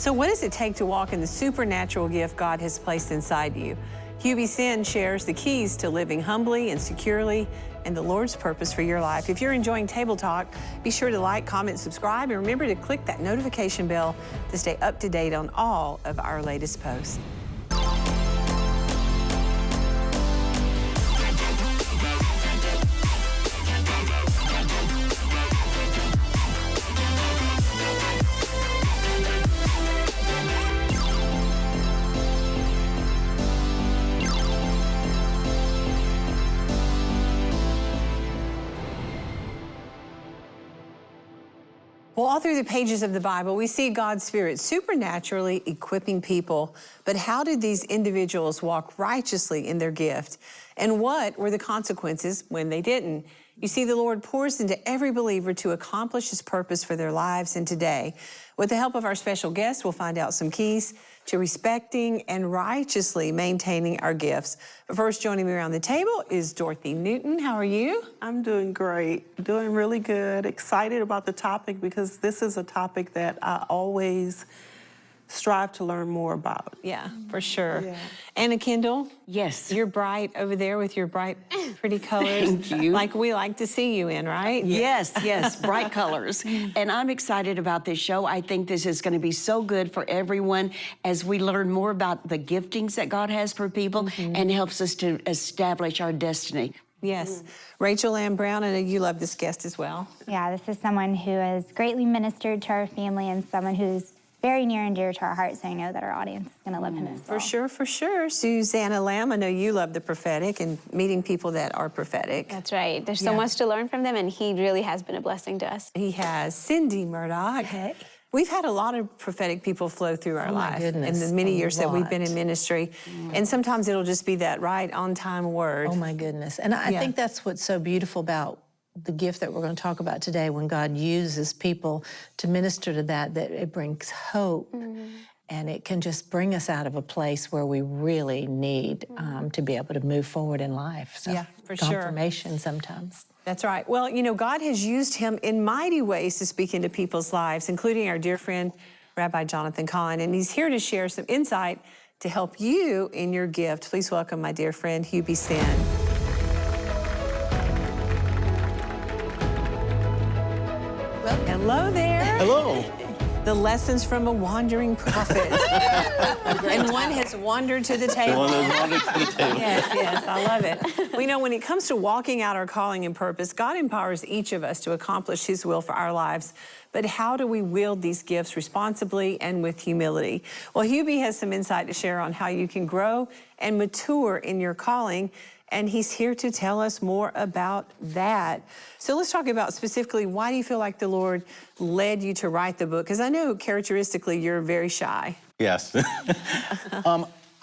So what does it take to walk in the supernatural gift God has placed inside you? Hubie Sin shares the keys to living humbly and securely and the Lord's purpose for your life. If you're enjoying Table Talk, be sure to like, comment, subscribe, and remember to click that notification bell to stay up to date on all of our latest posts. Well, all through the pages of the Bible, we see God's Spirit supernaturally equipping people. But how did these individuals walk righteously in their gift? And what were the consequences when they didn't? You see, the Lord pours into every believer to accomplish His purpose for their lives. And today, with the help of our special guest, we'll find out some keys to respecting and righteously maintaining our gifts. But first, joining me around the table is Dorothy Newton. How are you? I'm doing great, doing really good, excited about the topic because this is a topic that I always strive to learn more about. Yeah, for sure. Yeah. Anna Kendall? Yes. You're bright over there with your bright, pretty colors. Thank you. Like we like to see you in, right? Yes, yes, bright colors. And I'm excited about this show. I think this is going to be so good for everyone as we learn more about the giftings that God has for people and helps us to establish our destiny. Yes. Rachel Ann Brown, I know you love this guest as well. Yeah, this is someone who has greatly ministered to our family and someone who's very near and dear to our hearts, so I know that our audience is going to love him as well. For sure, for sure. Susanna Lamb, I know you love the prophetic and meeting people that are prophetic. That's right. There's so much to learn from them, and he really has been a blessing to us. He has Cindy Murdoch. Hey. We've had a lot of prophetic people flow through our my life goodness, in the many a years that we've been in lot. ministry. And sometimes it'll just be that right on time word. Oh my goodness. And I think that's what's so beautiful about the gift that we're going to talk about today, when God uses people to minister to that it brings hope. And it can just bring us out of a place where we really need to be able to move forward in life. So Yeah, for sure. confirmation sometimes. That's right. Well, you know, God has used him in mighty ways to speak into people's lives, including our dear friend, Rabbi Jonathan Cahn. And he's here to share some insight to help you in your gift. Please welcome my dear friend, Hubie Sin. Well, hello there. Hello. The lessons from a wandering prophet. And one has wandered to the table. One has wandered to the table. Yes, I love it. Well, you know, when it comes to walking out our calling and purpose, God empowers each of us to accomplish His will for our lives. But how do we wield these gifts responsibly and with humility? Well, Hubie has some insight to share on how you can grow and mature in your calling, and he's here to tell us more about that. So let's talk about specifically, why do you feel like the Lord led you to write the book? Because I know characteristically you're very shy. Yes.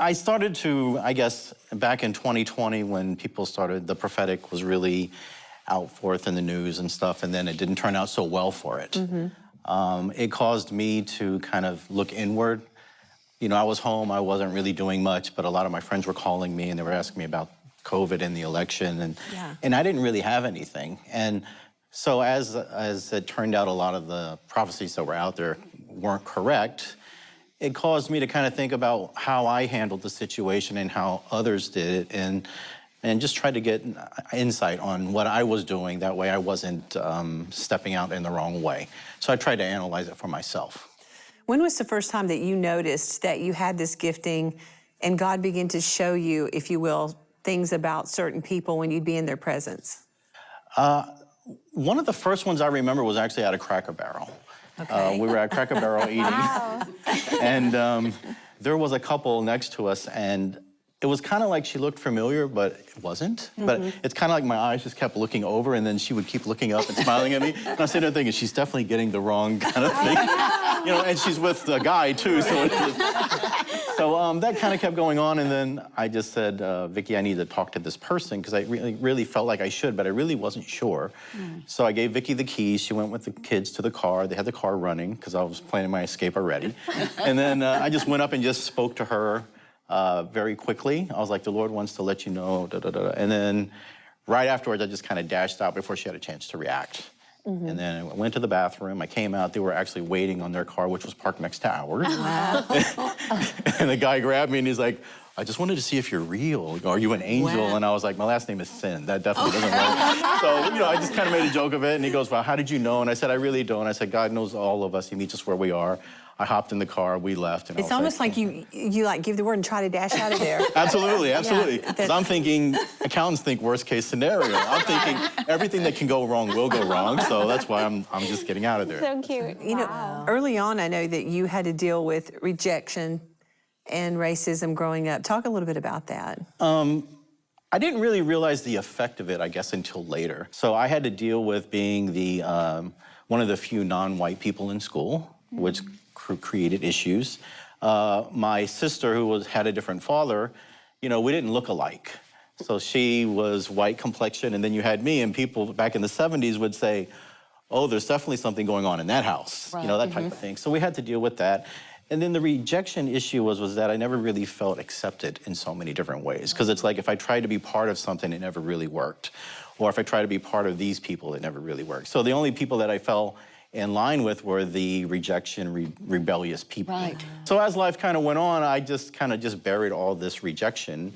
I started to, I guess, back in 2020 when people started, the prophetic was really out forth in the news and stuff, and then it didn't turn out so well for it. It caused me to kind of look inward. You know, I was home, I wasn't really doing much, but a lot of my friends were calling me and they were asking me about COVID and the election, and I didn't really have anything. And so as it turned out, a lot of the prophecies that were out there weren't correct. It caused me to kind of think about how I handled the situation and how others did it, and just try to get insight on what I was doing. That way I wasn't stepping out in the wrong way. So I tried to analyze it for myself. When was the first time that you noticed that you had this gifting and God began to show you, if you will, things about certain people when you'd be in their presence? One of the first ones I remember was actually at a Cracker Barrel. Okay. We were at Cracker Barrel eating, and there was a couple next to us, and it was kind of like she looked familiar, but it wasn't. But it's kind of like my eyes just kept looking over, and then she would keep looking up and smiling at me. And I was sitting there thinking, she's definitely getting the wrong kind of thing. You know, and she's with a guy, too. So that kind of kept going on, and then I just said, Vicki, I need to talk to this person, because I really felt like I should, but I really wasn't sure. So I gave Vicki the keys. She went with the kids to the car. They had the car running, because I was planning my escape already. And then I just went up and just spoke to her very quickly. I was like, the Lord wants to let you know, da, da, da. And then right afterwards, I just kind of dashed out before she had a chance to react. And then I went to the bathroom. I came out. They were actually waiting on their car, which was parked next to ours. And the guy grabbed me and he's like, I just wanted to see if you're real. Are you an angel? And I was like, my last name is Sin. That definitely doesn't work. So, I just kind of made a joke of it. And he goes, well, how did you know? And I said, I really don't. I said, God knows all of us. He meets us where we are. I hopped in the car. We left. And It's almost like you like give the word and try to dash out of there. Absolutely, absolutely. Yeah, Because I'm thinking, accountants think worst case scenario. I'm thinking everything that can go wrong will go wrong. So that's why I'm just getting out of there. So cute. Early on, I know that you had to deal with rejection and racism growing up. Talk a little bit about that. I didn't really realize the effect of it, I guess, until later. So I had to deal with being the one of the few non-white people in school, which created issues. My sister, who had a different father, we didn't look alike. So she was white complexion, and then you had me, and people back in the 70s would say, oh, there's definitely something going on in that house, that type of thing. So we had to deal with that. And then the rejection issue was that I never really felt accepted in so many different ways. Because it's like if I tried to be part of something, it never really worked. Or if I tried to be part of these people, it never really worked. So the only people that I fell in line with were the rejection, rebellious people. Right. So as life kind of went on, I just kind of buried all this rejection.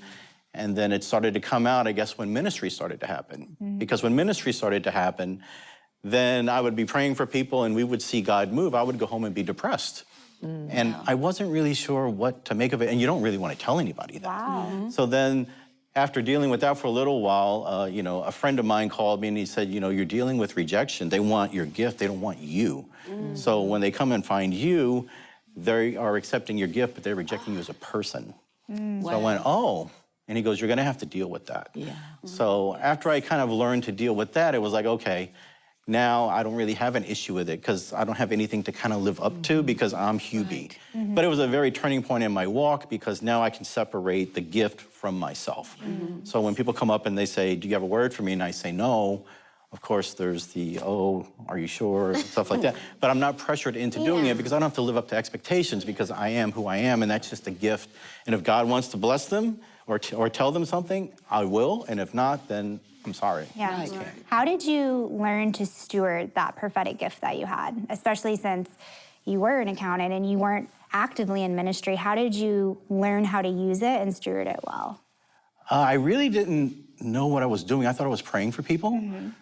And then it started to come out, I guess, when ministry started to happen. Because when ministry started to happen, then I would be praying for people and we would see God move. I would go home and be depressed. And I wasn't really sure what to make of it. And you don't really want to tell anybody that. Wow. So then after dealing with that for a little while, a friend of mine called me and he said, you're dealing with rejection. They want your gift. They don't want you. So when they come and find you, they are accepting your gift, but they're rejecting you as a person. So I went, oh. And he goes, you're going to have to deal with that. Yeah. So after I kind of learned to deal with that, it was like, okay, now I don't really have an issue with it because I don't have anything to kind of live up to because I'm Hubie. But it was a very turning point in my walk because now I can separate the gift from myself. So when people come up and they say, do you have a word for me? And I say no, of course there's the, oh, are you sure? Stuff like that. But I'm not pressured into doing it because I don't have to live up to expectations because I am who I am and that's just a gift. And if God wants to bless them or tell them something, I will. And if not, then I'm sorry. Yeah. I can't. How did you learn to steward that prophetic gift that you had, especially since you were an accountant and you weren't actively in ministry? How did you learn how to use it and steward it well? I really didn't know what I was doing. I thought I was praying for people.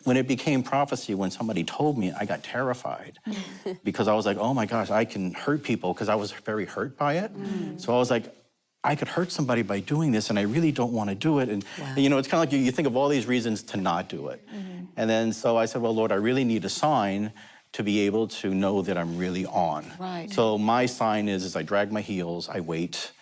When it became prophecy, when somebody told me, I got terrified because I was like, oh my gosh, I can hurt people because I was very hurt by it. So I was like, I could hurt somebody by doing this and I really don't want to do it. And it's kind of like you think of all these reasons to not do it. And then so I said, well, Lord, I really need a sign to be able to know that I'm really on. Right. So my sign is I drag my heels, I wait.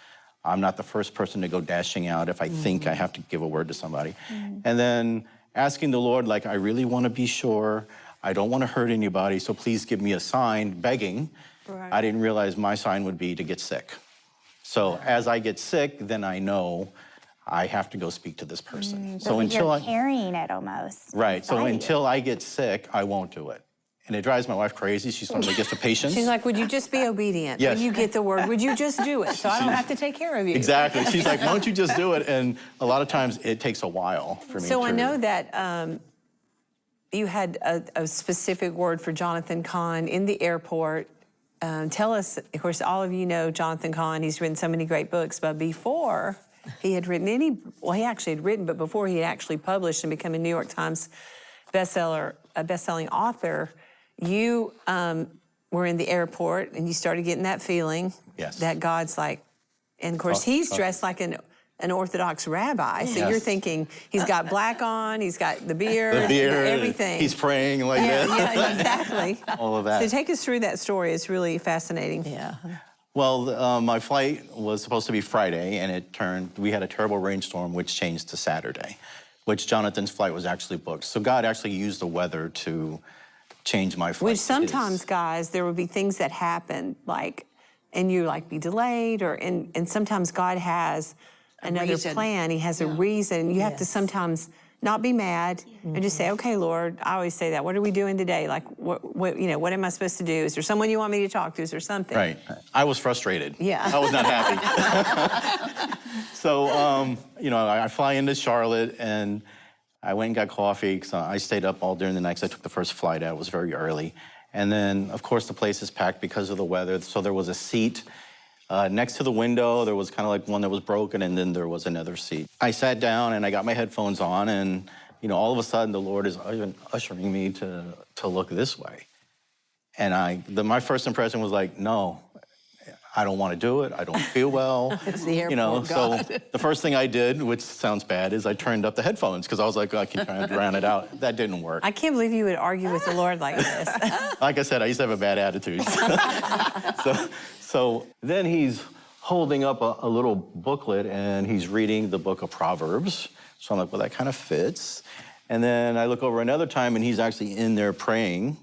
I'm not the first person to go dashing out if I think I have to give a word to somebody. And then asking the Lord, like, I really want to be sure. I don't want to hurt anybody, so please give me a sign, begging. Right. I didn't realize my sign would be to get sick. So as I get sick, then I know I have to go speak to this person. So you're carrying it almost. Right, so inside you. until I get sick, I won't do it. And it drives my wife crazy. She's one of the gifts of patience. She's like, would you just be obedient? Yes. When you get the word, would you just do it so I don't have to take care of you? Exactly. She's like, why don't you just do it? And a lot of times it takes a while for me So to... I know that you had a specific word for Jonathan Cahn in the airport. Tell us, of course, all of you know Jonathan Cahn. He's written so many great books, but before he had written he actually had written, but before he had actually published and become a New York Times best-selling author, you were in the airport and you started getting that feeling that God's like, and of course he's dressed like an Orthodox rabbi, so you're thinking he's got black on, he's got the beard, everything. He's praying like that. Yeah, exactly. All of that. So take us through that story. It's really fascinating. Yeah. Well, my flight was supposed to be Friday, and we had a terrible rainstorm, which changed to Saturday, which Jonathan's flight was actually booked. So God actually used the weather to change my flight. Which sometimes, guys, there will be things that happen, like, and you like be delayed, and sometimes God has another reason. plan. He has a reason. You have to sometimes not be mad and just say, okay, Lord, I always say that. What are we doing today? Like, what am I supposed to do? Is there someone you want me to talk to? Is there something? Right. I was frustrated. Yeah. I was not happy. So, I fly into Charlotte, and I went and got coffee because I stayed up all during the night 'cause I took the first flight out. It was very early. And then, of course, the place is packed because of the weather. So there was a seat next to the window. There was kind of like one that was broken, and then there was another seat. I sat down and I got my headphones on, and all of a sudden the Lord is ushering me to look this way. And my first impression was like, no, I don't want to do it. I don't feel well. It's the airport, God. So the first thing I did, which sounds bad, is I turned up the headphones because I was like, I can try to drown it out. That didn't work. I can't believe you would argue with the Lord like this. Like I said, I used to have a bad attitude. So then he's holding up a little booklet and he's reading the book of Proverbs. So I'm like, well, that kind of fits. And then I look over another time and he's actually in there praying.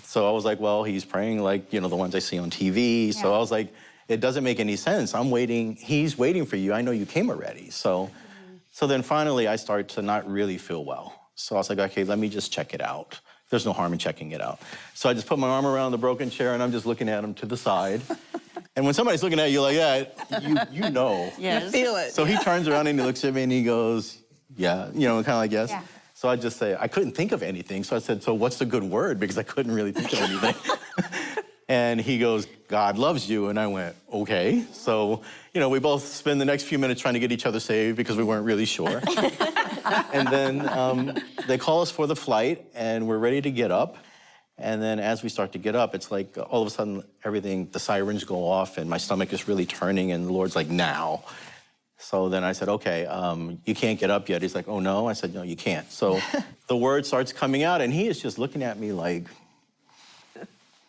So I was like, well, he's praying like, the ones I see on TV. Yeah. So I was like, it doesn't make any sense. I'm waiting. He's waiting for you. I know you came already. So then finally I start to not really feel well. So I was like, okay, let me just check it out. There's no harm in checking it out. So I just put my arm around the broken chair and I'm just looking at him to the side. And when somebody's looking at you like that, you know. Yes. You feel it. So he turns around and he looks at me and he goes, yeah, kind of like, yes. Yeah. So I just say, I couldn't think of anything. So I said, so what's the good word? Because I couldn't really think of anything. And he goes, God loves you. And I went, okay. So, we both spend the next few minutes trying to get each other saved because we weren't really sure. And then they call us for the flight and we're ready to get up. And then as we start to get up, it's like all of a sudden the sirens go off and my stomach is really turning and the Lord's like, now. So then I said, okay, you can't get up yet. He's like, oh no? I said, no, you can't. So the word starts coming out and he is just looking at me like,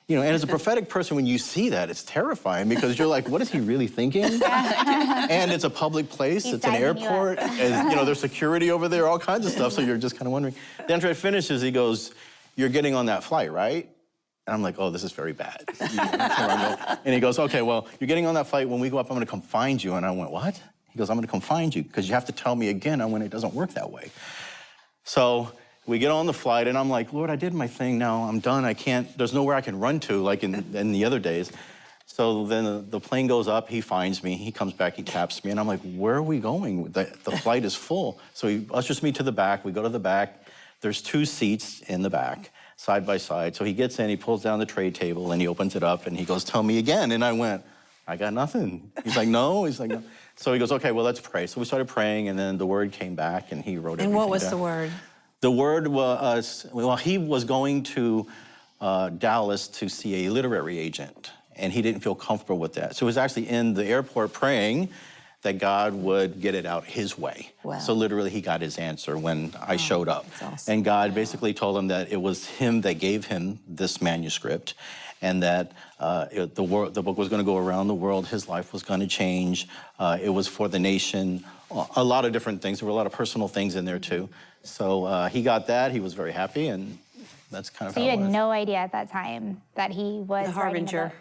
and as a prophetic person, when you see that, it's terrifying because you're like, what is he really thinking? And it's a public place, it's an airport, and there's security over there, all kinds of stuff, so you're just kind of wondering. Then after it finishes, he goes, you're getting on that flight, right? And I'm like, oh, this is very bad. And he goes, okay, well, you're getting on that flight. When we go up, I'm gonna come find you. And I went, what? He goes, I'm gonna come find you because you have to tell me again. I went, it doesn't work that way. So we get on the flight and I'm like, Lord, I did my thing now, I'm done, I can't, there's nowhere I can run to like in the other days. So then the plane goes up, he finds me, he comes back, he taps me, and I'm like, where are we going? The flight is full. So he ushers me to the back, we go to the back, there's 2 seats in the back, side by side. So he gets in, he pulls down the tray table and he opens it up and he goes, tell me again. And I went, I got nothing. He's like, no, he's like, no. So he goes, okay, well, let's pray. So we started praying and then the word came back and he wrote everything And what was down. the word? The word was, well, he was going to Dallas to see a literary agent, and he didn't feel comfortable with that. So he was actually in the airport praying that God would get it out his way. Wow. So literally he got his answer when I showed up. That's awesome. And God basically told him that it was him that gave him this manuscript and that the book was going to go around the world, his life was going to change, it was for the nation, a lot of different things. There were a lot of personal things in there too. So he got that, he was very happy, and that's kind of So how you it had was. no idea at that time that he was The writing the harbinger. book?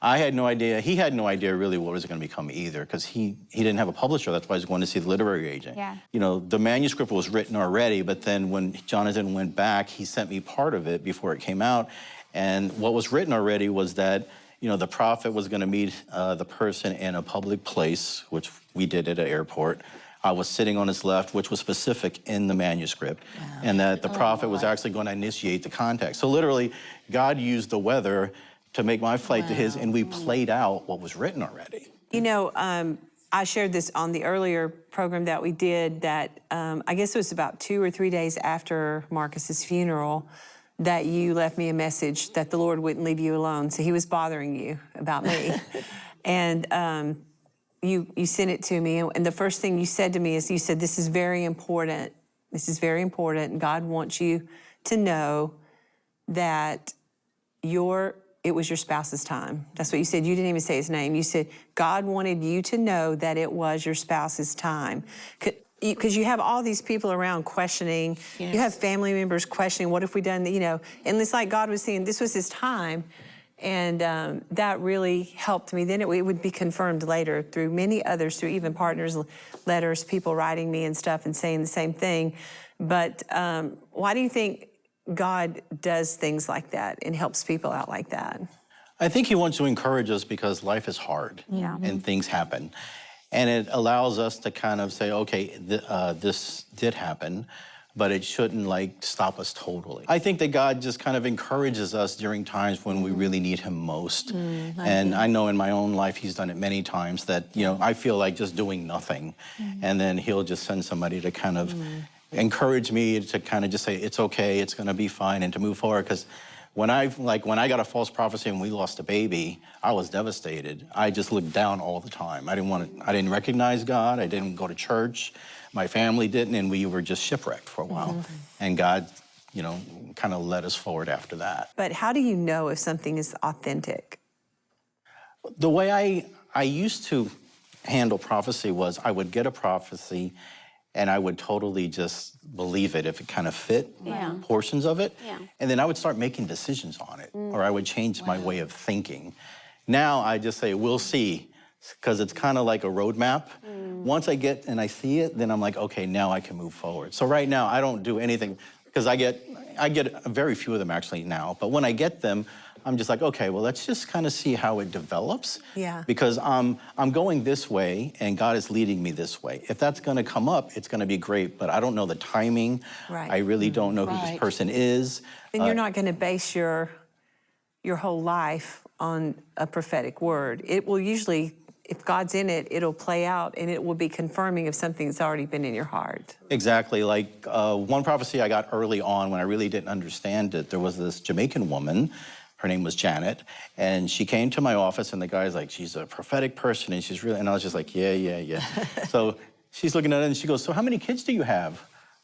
I had no idea. He had no idea really what was going to become either, because he didn't have a publisher. That's why he was going to see the literary agent. Yeah. The manuscript was written already, but then when Jonathan went back, he sent me part of it before it came out. And what was written already was that, the prophet was going to meet the person in a public place, which we did at an airport. I was sitting on his left, which was specific in the manuscript, and that the prophet was actually going to initiate the contact. So literally, God used the weather to make my flight to his, and we played out what was written already. I shared this on the earlier program that we did that I guess it was about 2 or 3 days after Marcus's funeral that you left me a message that the Lord wouldn't leave you alone. So he was bothering you about me. And you sent it to me. And the first thing you said to me is you said, this is very important. This is very important. And God wants you to know that it was your spouse's time. That's what you said. You didn't even say his name. You said, God wanted you to know that it was your spouse's time. Because you have all these people around questioning. Yes. You have family members questioning, what if we done, and it's like God was saying, this was his time. And that really helped me. Then it would be confirmed later through many others, through even partners' letters, people writing me and stuff and saying the same thing. But why do you think God does things like that and helps people out like that? I think he wants to encourage us because life is hard Yeah. and things happen. And it allows us to kind of say, okay, this did happen, but it shouldn't like stop us totally. I think that God just kind of encourages us during times when we really need him most. And I know in my own life, he's done it many times that, you know, I feel like just doing nothing. And then he'll just send somebody to kind of encourage me to kind of just say, it's okay, it's gonna be fine, and to move forward. Because when I got a false prophecy and we lost a baby, I was devastated. I just looked down all the time. I didn't recognize God. I didn't go to church. My family didn't, and we were just shipwrecked for a while. And God, you know, kind of led us forward after that. But how do you know if something is authentic? The way I used to handle prophecy was I would get a prophecy and I would totally just believe it if it kind of fit portions of it. Yeah. And then I would start making decisions on it, or I would change my way of thinking. Now I just say, we'll see, because it's kind of like a roadmap. Once I get and I see it, then I'm like, okay, now I can move forward. So right now I don't do anything, because I get very few of them actually now, but when I get them, I'm just like, okay, well, let's just kind of see how it develops. Yeah. Because I'm going this way and God is leading me this way. If that's gonna come up, it's gonna be great, but I don't know the timing. Right. I really don't know who this person is. Then you're not going to base your whole life on a prophetic word. It will usually, if God's in it, it'll play out and it will be confirming of something that's already been in your heart. Exactly, like one prophecy I got early on when I really didn't understand it, there was this Jamaican woman, her name was Janet, and she came to my office and the guy's like, she's a prophetic person and she's really, and I was just like, yeah. So she's looking at it and she goes, so how many kids do you have?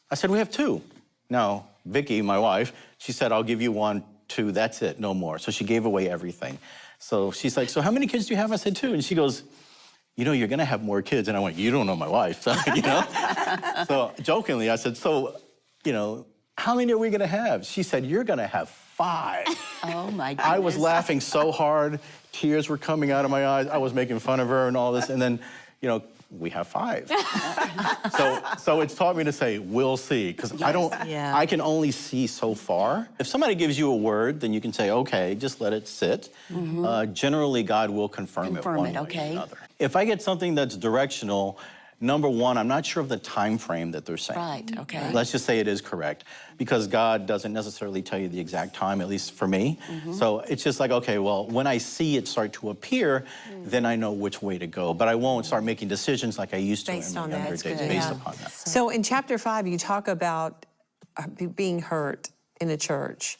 I said, we have 2. Now, Vicky, my wife, she said, I'll give you 1, 2, that's it, no more. So she gave away everything. So she's like, so how many kids do you have? I said, 2. And she goes, you know, you're gonna have more kids. And I went, you don't know my wife, so, you know? So jokingly, I said, so, you know, how many are we gonna have? She said, you're gonna have 5. Oh my goodness. I was laughing so hard, tears were coming out of my eyes. I was making fun of her and all this, and then, you know, we have 5. so it's taught me to say, we'll see, because I can only see so far. If somebody gives you a word, then you can say, okay, just let it sit. Generally, God will confirm it one way or another. If I get something that's directional, number one, I'm not sure of the time frame that they're saying. Right, okay. Let's just say it is correct, because God doesn't necessarily tell you the exact time, at least for me. So it's just like, okay, well, when I see it start to appear, then I know which way to go. But I won't start making decisions like I used to Based in on my that. younger That's days, good. based Yeah. upon that. So in chapter 5, you talk about being hurt in a church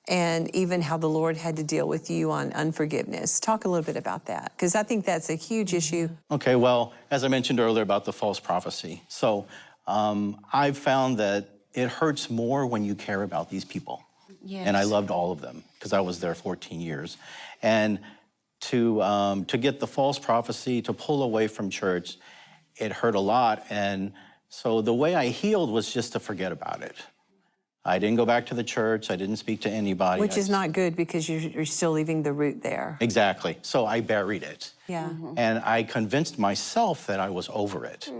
and even how the Lord had to deal with you on unforgiveness. Talk a little bit about that, because I think that's a huge issue. Okay, well, as I mentioned earlier about the false prophecy. So I've found that it hurts more when you care about these people. Yes. And I loved all of them because I was there 14 years. And to get the false prophecy, to pull away from church, it hurt a lot. And so the way I healed was just to forget about it. I didn't go back to the church. I didn't speak to anybody. Which is not good, because you're still leaving the root there. Exactly. So I buried it. Yeah. And I convinced myself that I was over it.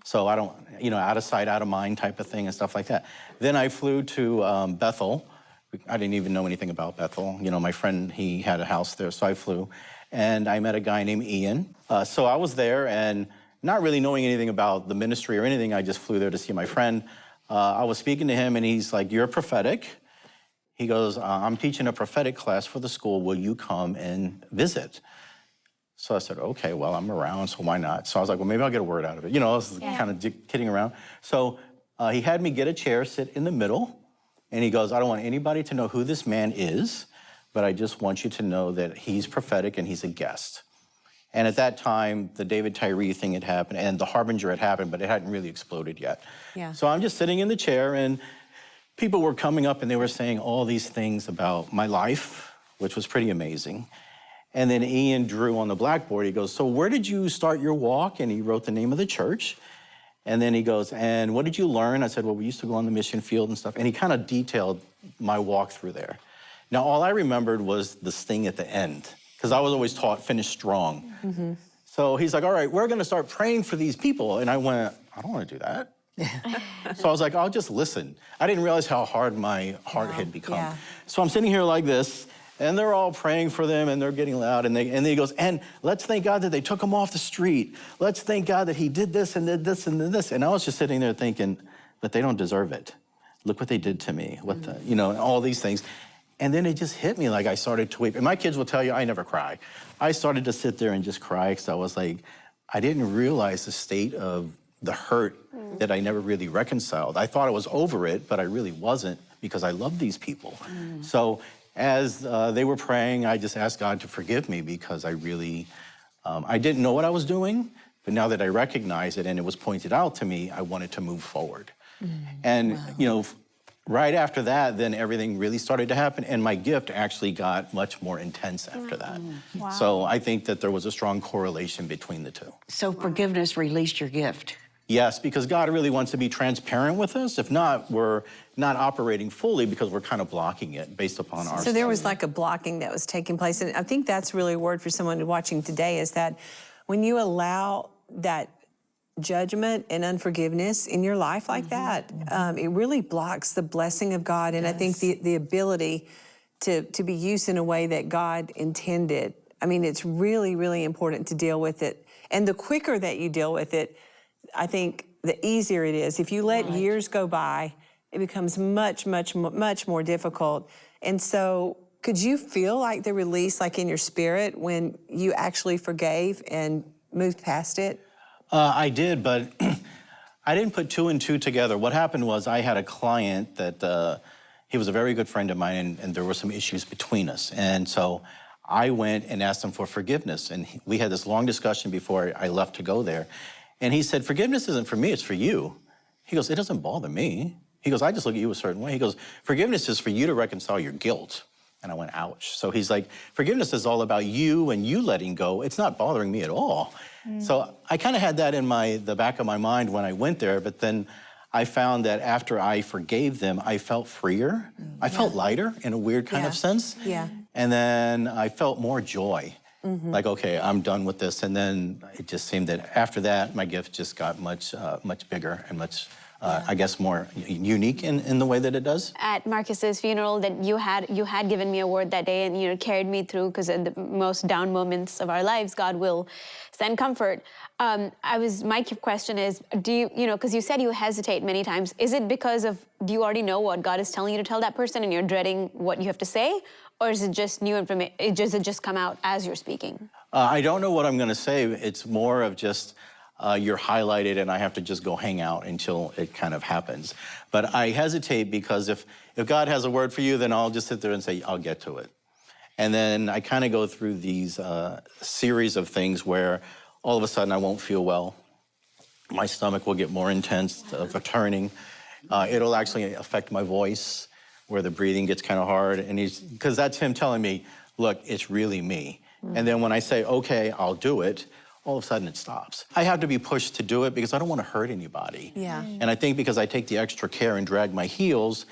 So I don't, you know, out of sight, out of mind type of thing and stuff like that. Then I flew to Bethel. I didn't even know anything about Bethel. You know, my friend, he had a house there, so I flew. And I met a guy named Ian. So I was there, and not really knowing anything about the ministry or anything, I just flew there to see my friend. I was speaking to him, and he's like, you're prophetic. He goes, I'm teaching a prophetic class for the school. Will you come and visit? So I said, okay, well, I'm around, so why not? So I was like, well, maybe I'll get a word out of it. You know, I was kind of kidding around. So he had me get a chair, sit in the middle, and he goes, I don't want anybody to know who this man is, but I just want you to know that he's prophetic and he's a guest. And at that time, the David Tyree thing had happened, and the Harbinger had happened, but it hadn't really exploded yet. Yeah. So I'm just sitting in the chair, and people were coming up, and they were saying all these things about my life, which was pretty amazing. And then Ian drew on the blackboard. He goes, so where did you start your walk? And he wrote the name of the church. And then he goes, and what did you learn? I said, well, we used to go on the mission field and stuff. And he kind of detailed my walk through there. Now, all I remembered was the sting at the end, because I was always taught, finish strong. So he's like, all right, we're going to start praying for these people. And I went, I don't want to do that. So I was like, I'll just listen. I didn't realize how hard my heart had become. Yeah. So I'm sitting here like this, And they're all praying for them, and they're getting loud. And he goes, and let's thank God that they took him off the street. Let's thank God that he did this and did this and did this. And I was just sitting there thinking, but they don't deserve it. Look what they did to me. What the, you know, and all these things. And then it just hit me like I started to weep. And my kids will tell you I never cry. I started to sit there and just cry because I was like, I didn't realize the state of the hurt that I never really reconciled. I thought I was over it, but I really wasn't because I love these people. So as they were praying, I just asked God to forgive me because I really, I didn't know what I was doing, but now that I recognize it and it was pointed out to me, I wanted to move forward. And, you know, right after that, then everything really started to happen, and my gift actually got much more intense after that. So I think that there was a strong correlation between the two. So forgiveness released your gift. Yes, because God really wants to be transparent with us. If not, we're not operating fully because we're kind of blocking it based upon our. So there was like a blocking that was taking place. And I think that's really a word for someone watching today is that when you allow that judgment and unforgiveness in your life like that, it really blocks the blessing of God. And I think the ability to be used in a way that God intended. I mean, it's really, really important to deal with it. And the quicker that you deal with it, I think the easier it is. If you let years go by, it becomes much, much, much more difficult. And so could you feel like the release, like in your spirit, when you actually forgave and moved past it? I did, but I didn't put two and two together. What happened was I had a client that he was a very good friend of mine, and there were some issues between us. And so I went and asked him for forgiveness. And we had this long discussion before I left to go there. And he said, forgiveness isn't for me, it's for you. He goes, it doesn't bother me. He goes, I just look at you a certain way. He goes, forgiveness is for you to reconcile your guilt. And I went, ouch. So he's like, forgiveness is all about you and you letting go. It's not bothering me at all. So I kind of had that in the back of my mind when I went there, but then I found that after I forgave them, I felt freer. I felt lighter in a weird kind of sense. Yeah. And then I felt more joy. Like, okay, I'm done with this. And then it just seemed that after that, my gift just got much bigger and much, I guess, more unique in the way that it does. At Marcus's funeral, that you had given me a word that day, and carried me through, because in the most down moments of our lives, God will send comfort. My question is, do you, because you said you hesitate many times, is it because of, do you already know what God is telling you to tell that person and you're dreading what you have to say? Or is it just new information? Does it just come out as you're speaking? I don't know what I'm going to say. It's more of just you're highlighted and I have to just go hang out until it kind of happens. But I hesitate because if God has a word for you, then I'll just sit there and say, I'll get to it. And then I kind of go through these series of things where all of a sudden I won't feel well. My stomach will get more intense, turning. It'll actually affect my voice, where the breathing gets kind of hard. And because that's him telling me, look, it's really me. And then when I say, okay, I'll do it, all of a sudden it stops. I have to be pushed to do it because I don't want to hurt anybody. Yeah. And I think because I take the extra care and drag my heels,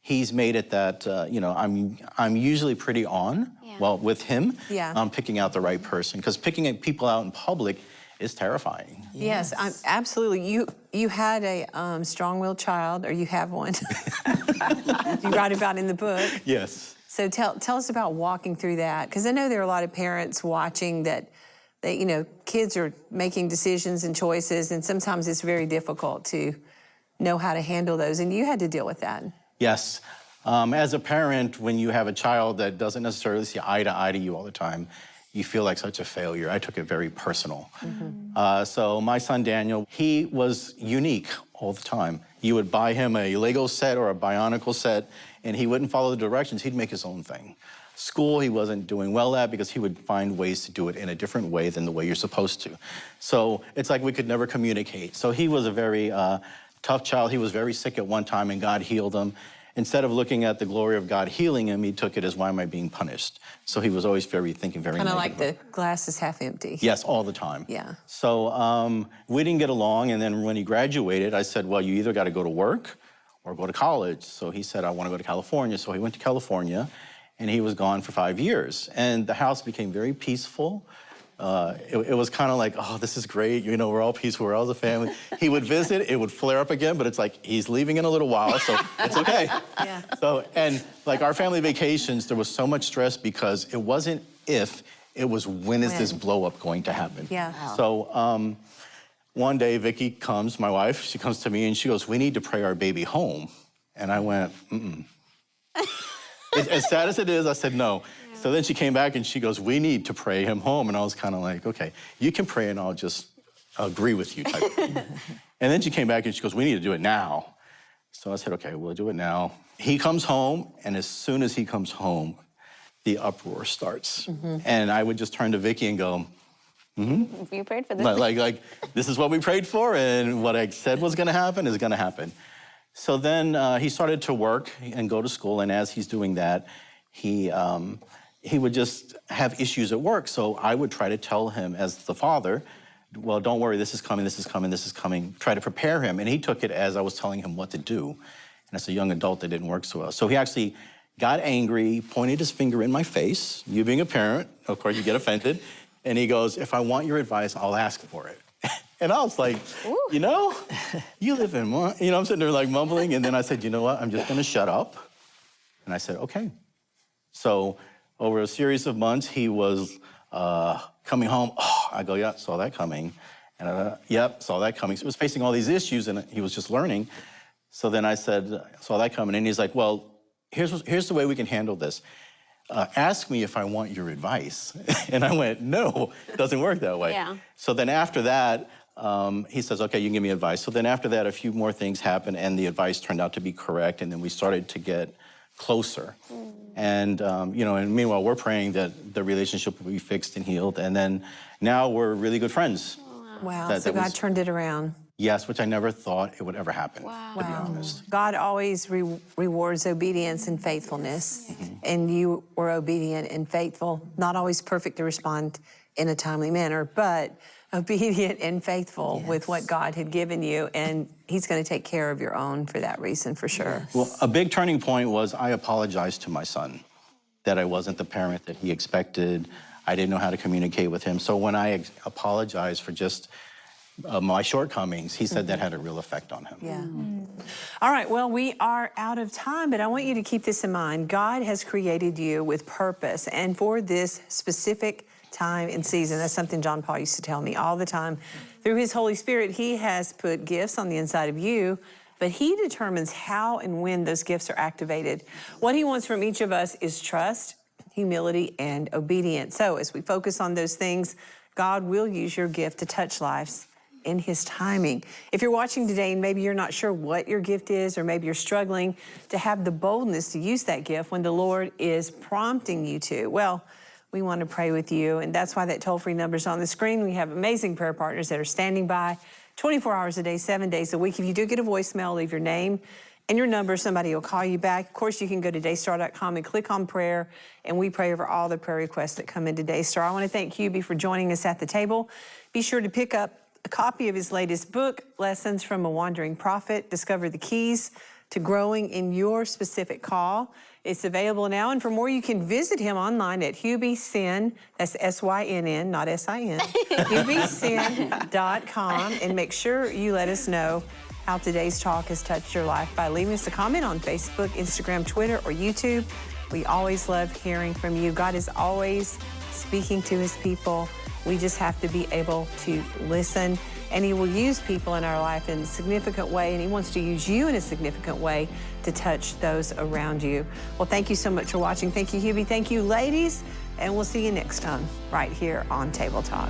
he's made it that, I'm usually pretty on, well, with him. Yeah. I'm picking out the right person. Because picking people out in public is terrifying. Yes, absolutely. You had a strong-willed child, or you have one. You write about in the book. Yes. So tell us about walking through that, because I know there are a lot of parents watching that, kids are making decisions and choices, and sometimes it's very difficult to know how to handle those, and you had to deal with that. Yes. As a parent, when you have a child that doesn't necessarily see eye to you all the time, you feel like such a failure. I took it very personal. So my son, Daniel, he was unique all the time. You would buy him a Lego set or a Bionicle set, and he wouldn't follow the directions. He'd make his own thing. School, he wasn't doing well at because he would find ways to do it in a different way than the way you're supposed to. So it's like we could never communicate. So he was a very tough child. He was very sick at one time, and God healed him. Instead of looking at the glory of God healing him, he took it as, why am I being punished? So he was always thinking very Kind of negative. like the glass is half empty. Yes, all the time. Yeah. So we didn't get along, and then when he graduated, I said, well, you either got to go to work or go to college. So he said, I want to go to California. So he went to California, and he was gone for 5 years. And the house became very peaceful, it was kind of like, oh, this is great. You know, we're all peaceful. We're all as a family. He would visit. It would flare up again, but it's like he's leaving in a little while, so it's okay. Yeah. So, and like our family vacations, there was so much stress because it wasn't if, it was when is this blow up going to happen? Yeah. Wow. So one day, Vicky comes, my wife, she comes to me and she goes, we need to pray our baby home. And I went, As sad as it is, I said no. Yeah. So then she came back and she goes, we need to pray him home. And I was kind of like, okay, you can pray and I'll just agree with you type of thing. And then she came back and she goes, we need to do it now. So I said, okay, we'll do it now. He comes home, and as soon as he comes home, the uproar starts. And I would just turn to Vicky and go, You prayed for this. like, this is what we prayed for, and what I said was gonna happen is gonna happen. So then he started to work and go to school, and as he's doing that, he would just have issues at work. So I would try to tell him as the father, well, don't worry, this is coming, this is coming, this is coming. Try to prepare him, and he took it as I was telling him what to do. And as a young adult, that didn't work so well. So he actually got angry, pointed his finger in my face. You being a parent, of course, you get offended. And he goes, if I want your advice, I'll ask for it. And I was like, you know, you live in, you know, I'm sitting there like mumbling. And then I said, you know what, I'm just gonna shut up. And I said, okay. So over a series of months, he was coming home. Oh, I go, yeah, saw that coming. And yep, saw that coming. So he was facing all these issues and he was just learning. So then I said, saw that coming. And he's like, well, here's the way we can handle this. Ask me if I want your advice. And I went, no, it doesn't work that way. Yeah. So then after that, he says, okay, you can give me advice. So then after that, a few more things happened and the advice turned out to be correct. And then we started to get closer. And, you know, and meanwhile, we're praying that the relationship will be fixed and healed. And then now we're really good friends. Wow, so God turned it around. Yes, which I never thought it would ever happen, to be honest. God always rewards obedience and faithfulness. And you were obedient and faithful, not always perfect to respond in a timely manner, but obedient and faithful with what God had given you. And he's going to take care of your own for that reason, for sure. Well, a big turning point was I apologized to my son that I wasn't the parent that he expected. I didn't know how to communicate with him. So when I apologized for just my shortcomings, he said that had a real effect on him. Yeah. All right, well, we are out of time, but I want you to keep this in mind. God has created you with purpose and for this specific time and season. That's something John Paul used to tell me all the time. Through his Holy Spirit, he has put gifts on the inside of you, but he determines how and when those gifts are activated. What he wants from each of us is trust, humility, and obedience. So as we focus on those things, God will use your gift to touch lives in his timing. If you're watching today and maybe you're not sure what your gift is, or maybe you're struggling to have the boldness to use that gift when the Lord is prompting you to, well, we want to pray with you. And that's why that toll-free number is on the screen. We have amazing prayer partners that are standing by 24 hours a day, 7 days a week. If you do get a voicemail, leave your name and your number. Somebody will call you back. Of course, you can go to daystar.com and click on prayer, and we pray over all the prayer requests that come into Daystar. I want to thank Hubie for joining us at the table. Be sure to pick up a copy of his latest book, Lessons from a Wandering Prophet. Discover the keys to growing in your specific call. It's available now, and for more, you can visit him online at HubieSyn, that's S-Y-N-N, not S-I-N, HubieSyn.com, and make sure you let us know how today's talk has touched your life by leaving us a comment on Facebook, Instagram, Twitter, or YouTube. We always love hearing from you. God is always speaking to his people. We just have to be able to listen, and he will use people in our life in a significant way, and he wants to use you in a significant way to touch those around you. Well, thank you so much for watching. Thank you, Hubie. Thank you, ladies, and we'll see you next time right here on Table Talk.